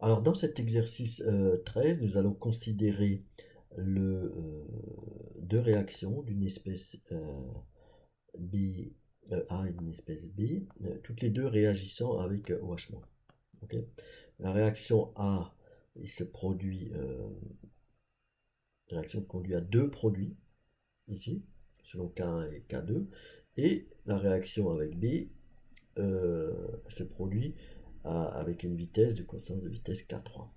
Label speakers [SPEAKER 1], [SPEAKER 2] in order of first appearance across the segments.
[SPEAKER 1] Alors dans cet exercice 13, nous allons considérer deux réactions d'une espèce B, A et d'une espèce B, toutes les deux réagissant avec OH-. Ok. La réaction A, il se produit, la réaction conduit à deux produits, ici, selon K1 et K2, et la réaction avec B se produit avec une vitesse de constance de vitesse K3.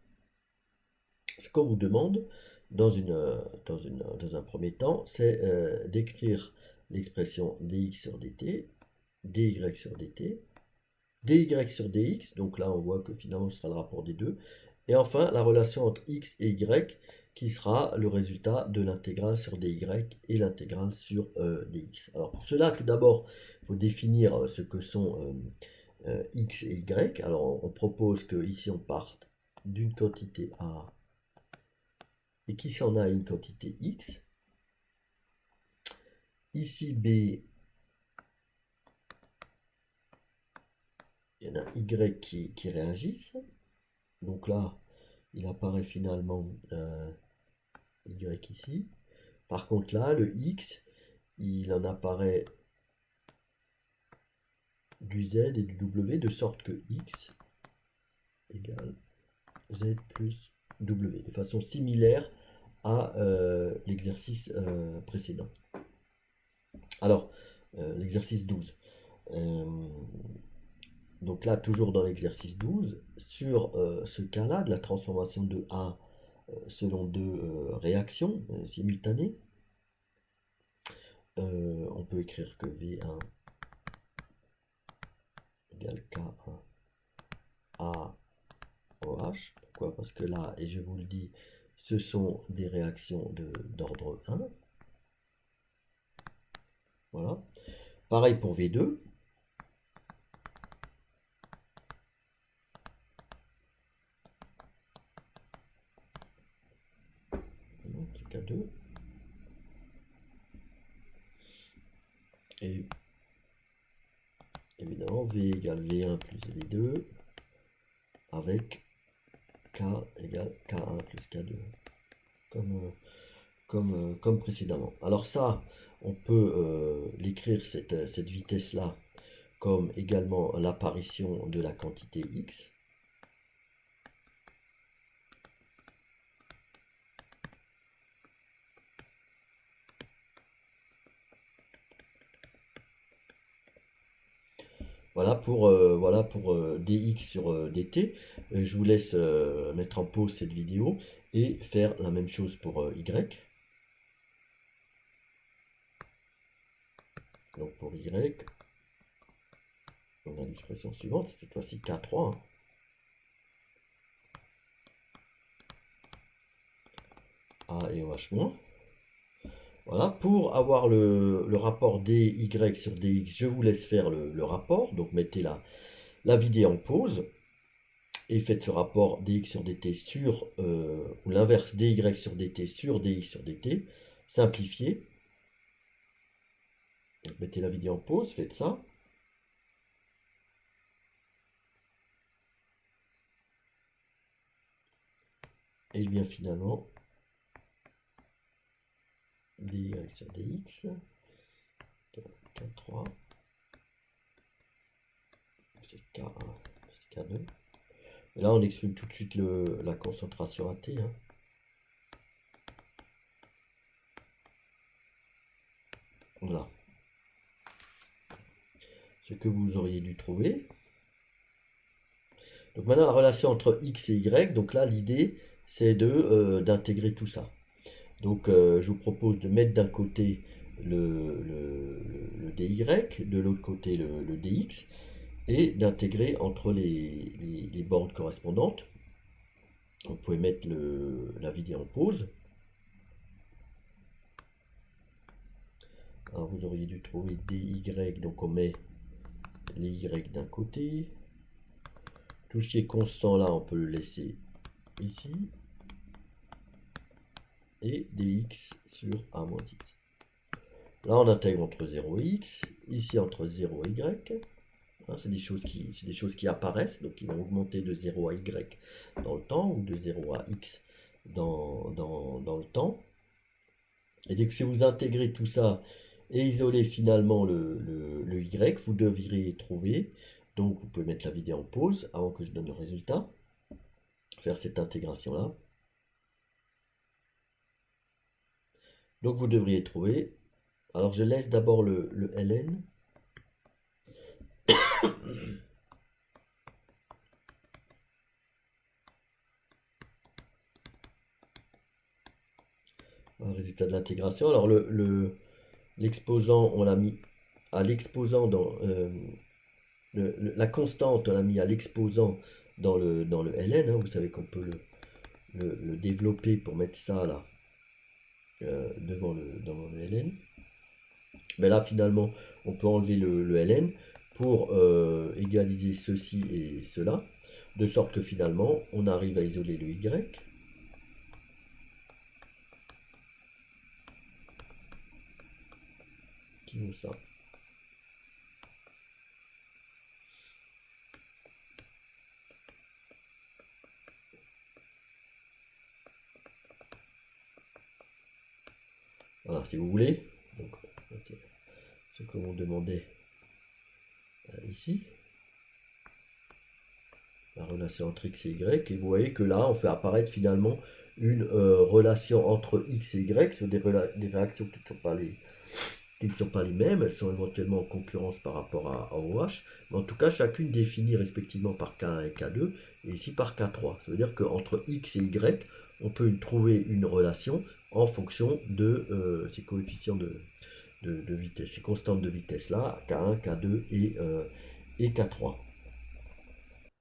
[SPEAKER 1] Ce qu'on vous demande dans un premier temps, c'est d'écrire l'expression dx sur dt, dy sur dt, dy sur dx, donc là on voit que finalement ce sera le rapport des deux, et enfin la relation entre x et y qui sera le résultat de l'intégrale sur dy et l'intégrale sur dx. Alors pour cela, tout d'abord, il faut définir ce que sont x et y. Alors on propose que ici on parte d'une quantité A et qui s'en a une quantité x. Ici, B, il y en a y qui réagissent. Donc là, il apparaît finalement y ici. Par contre là, le x, il en apparaît du z et du w, de sorte que x égale z plus w, de façon similaire à l'exercice précédent. Alors, l'exercice 12. Donc là, toujours dans l'exercice 12, sur ce cas-là de la transformation de A selon deux réactions simultanées, on peut écrire que V1 égale K1 A OH. Pourquoi? Parce que là, et je vous le dis, ce sont des réactions d'ordre 1. Voilà. Pareil pour V2. C'est K2. Et évidemment, V égale V1 plus V2 avec K égale K1 plus K2. Comme précédemment. Alors ça, on peut l'écrire, cette vitesse-là, comme également l'apparition de la quantité x. Voilà pour dx sur dt. Je vous laisse mettre en pause cette vidéo et faire la même chose pour y. Donc pour y, on a l'expression suivante, cette fois-ci K3. A et OH-. Voilà, pour avoir le rapport dy sur dx, je vous laisse faire le rapport. Donc mettez la vidéo en pause et faites ce rapport dx sur dt sur, ou l'inverse dy sur dt sur dx sur dt, simplifié. Donc mettez la vidéo en pause, faites ça. Et il vient finalement dy sur dx, K3, c'est K1, c'est K2. Et là, on exprime tout de suite la concentration à T. Voilà. Ce que vous auriez dû trouver. Donc maintenant, la relation entre x et y, donc là, l'idée, c'est d'intégrer tout ça. Donc, je vous propose de mettre d'un côté le dy, de l'autre côté le dx, et d'intégrer entre les bornes correspondantes. Vous pouvez mettre la vidéo en pause. Alors, vous auriez dû trouver dy, donc on met les y d'un côté. Tout ce qui est constant là, on peut le laisser ici. Et dx sur a moins x. Là, on intègre entre 0 et x, ici entre 0 et y. Hein, c'est des choses qui apparaissent, donc qui vont augmenter de 0 à y dans le temps, ou de 0 à x dans le temps. Et dès que si vous intégrez tout ça et isolez finalement le y, vous devriez trouver, donc vous pouvez mettre la vidéo en pause avant que je donne le résultat, faire cette intégration-là. Donc vous devriez trouver, alors je laisse d'abord le ln. Un résultat de l'intégration. Alors l'exposant, on l'a mis à l'exposant dans la constante, on l'a mis à l'exposant dans le ln. Hein. Vous savez qu'on peut le développer pour mettre ça là devant le ln. Mais là finalement, on peut enlever le ln pour égaliser ceci et cela, de sorte que finalement, on arrive à isoler le y. Qui vaut ça. Voilà, si vous voulez. Donc, ce que l'on demandait ici. La relation entre x et y. Et vous voyez que là, on fait apparaître finalement une relation entre x et y sur des réactions qui ne sont pas les mêmes. Elles sont éventuellement en concurrence par rapport à OH. Mais en tout cas, chacune définie respectivement par K1 et K2. Et ici par K3. Ça veut dire qu'entre x et y, on peut trouver une relation en fonction de ces coefficients de vitesse, ces constantes de vitesse là, K1, K2 et K3.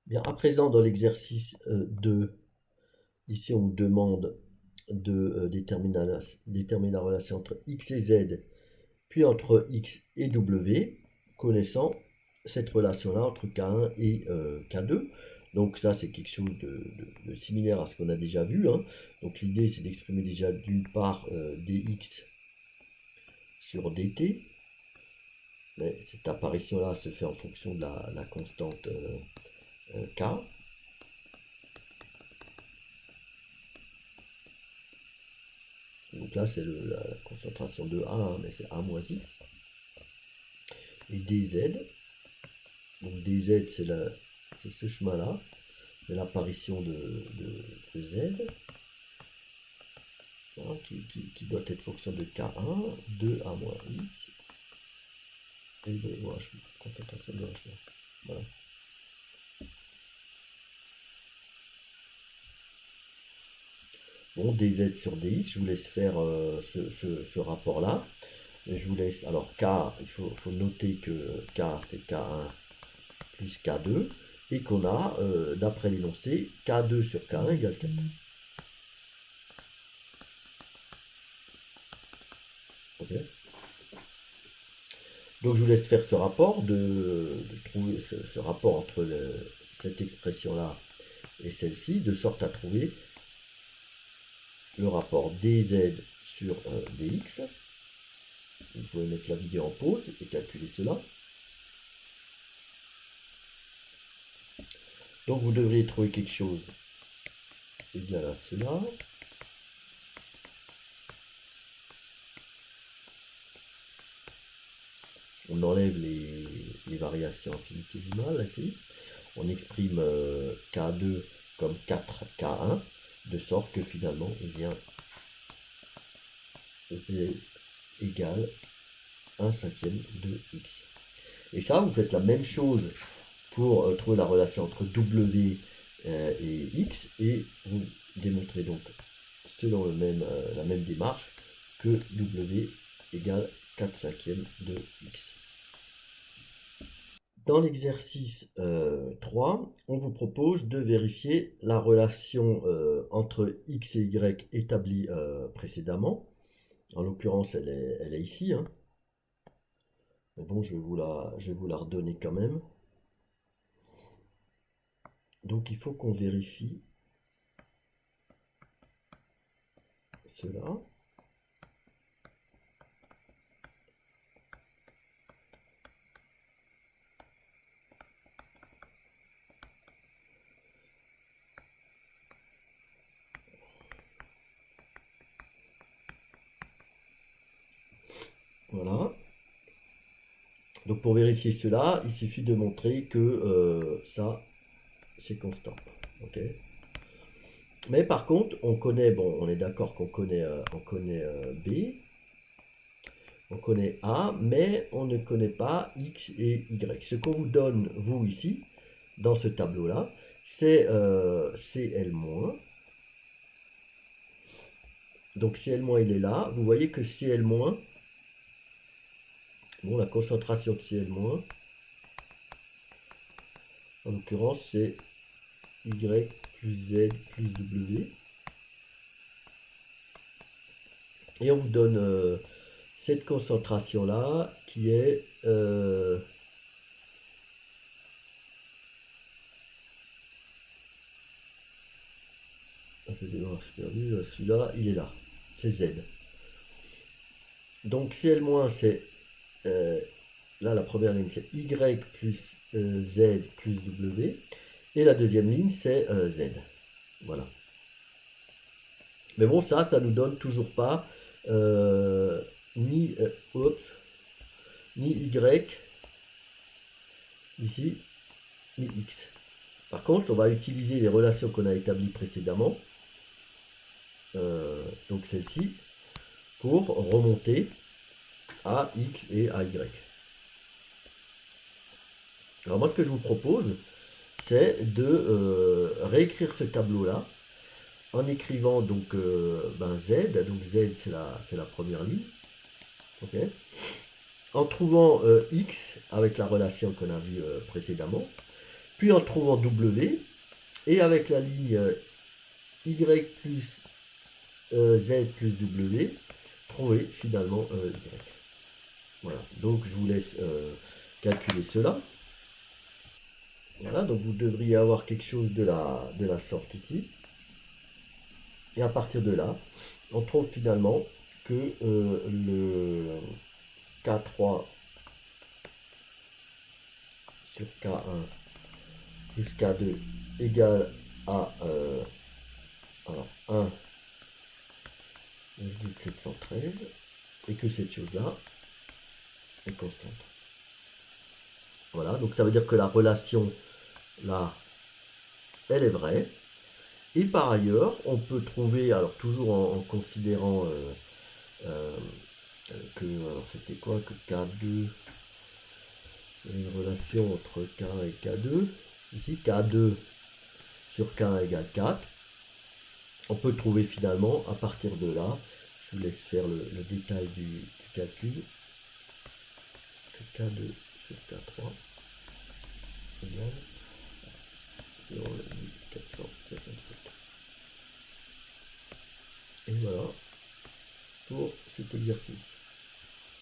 [SPEAKER 1] Bien, à présent, dans l'exercice 2, ici on vous demande de déterminer la relation entre x et z, puis entre x et w, connaissant cette relation-là entre K1 et K2. Donc ça, c'est quelque chose de similaire à ce qu'on a déjà vu. Hein. Donc l'idée, c'est d'exprimer déjà d'une part dx sur dt. Mais cette apparition-là se fait en fonction de la constante k. Donc là, c'est la concentration de A, hein, mais c'est A moins X. Et dz, donc dz, c'est ce chemin-là, c'est l'apparition de z, hein, qui doit être fonction de K1, de A moins X, et de OH, concentration de OH. Voilà. Bon, dz sur dx, je vous laisse faire ce rapport-là. Je vous laisse, alors K, il faut noter que K c'est K1 plus K2, et qu'on a, d'après l'énoncé, K2 sur K1 égale 4. Okay. Donc je vous laisse faire ce rapport, de trouver ce rapport entre cette expression-là et celle-ci, de sorte à trouver le rapport dz sur dx. Vous pouvez mettre la vidéo en pause et calculer cela. Donc vous devriez trouver quelque chose égal à cela. On enlève les variations infinitésimales ici. On exprime K2 comme 4K1, de sorte que finalement, c'est égal 1/5 de x. Et ça, vous faites la même chose pour trouver la relation entre W et X, et vous démontrez donc, selon la même démarche, que W égale 4/5 de X. Dans l'exercice 3, on vous propose de vérifier la relation entre X et Y établie précédemment. En l'occurrence, elle est ici. Hein. Mais bon, je vais vous la redonner quand même. Donc il faut qu'on vérifie cela. Voilà. Donc pour vérifier cela, il suffit de montrer que ça, c'est constant. Ok. Mais par contre, on connaît, bon, on est d'accord qu'on connaît, B, on connaît A, mais on ne connaît pas X et Y. Ce qu'on vous donne, vous, ici, dans ce tableau-là, c'est CL-. Donc CL-, il est là. Vous voyez que CL-, bon, la concentration de CL-, en l'occurrence, c'est Y plus Z plus W. Et on vous donne cette concentration-là qui est... celui-là, il est là. C'est Z. Donc CL-, c'est... là, la première ligne, c'est Y plus Z plus W. Et la deuxième ligne, c'est Z. Voilà. Mais bon, ça nous donne toujours pas ni, ni Y ici, ni X. Par contre, on va utiliser les relations qu'on a établies précédemment, donc celle-ci, pour remonter à X et à Y. Alors moi, ce que je vous propose, c'est de réécrire ce tableau-là en écrivant donc Z. Donc Z, c'est la première ligne. Okay. En trouvant X avec la relation qu'on a vue précédemment, puis en trouvant W, et avec la ligne Y plus Z plus W, trouver finalement Y. Voilà, donc je vous laisse calculer cela. Voilà, donc vous devriez avoir quelque chose de la sorte ici. Et à partir de là, on trouve finalement que le K3 sur K1 plus K2 égale à 1,713 et que cette chose-là est constante. Voilà, donc ça veut dire que la relation là, elle est vraie. Et par ailleurs, on peut trouver, alors toujours en considérant que, alors c'était quoi, que K2, une relation entre K1 et K2, ici K2 sur K1 égale 4, on peut trouver finalement, à partir de là, je vous laisse faire le détail du calcul, que K2 sur K3 égale 0,467. Et voilà pour cet exercice.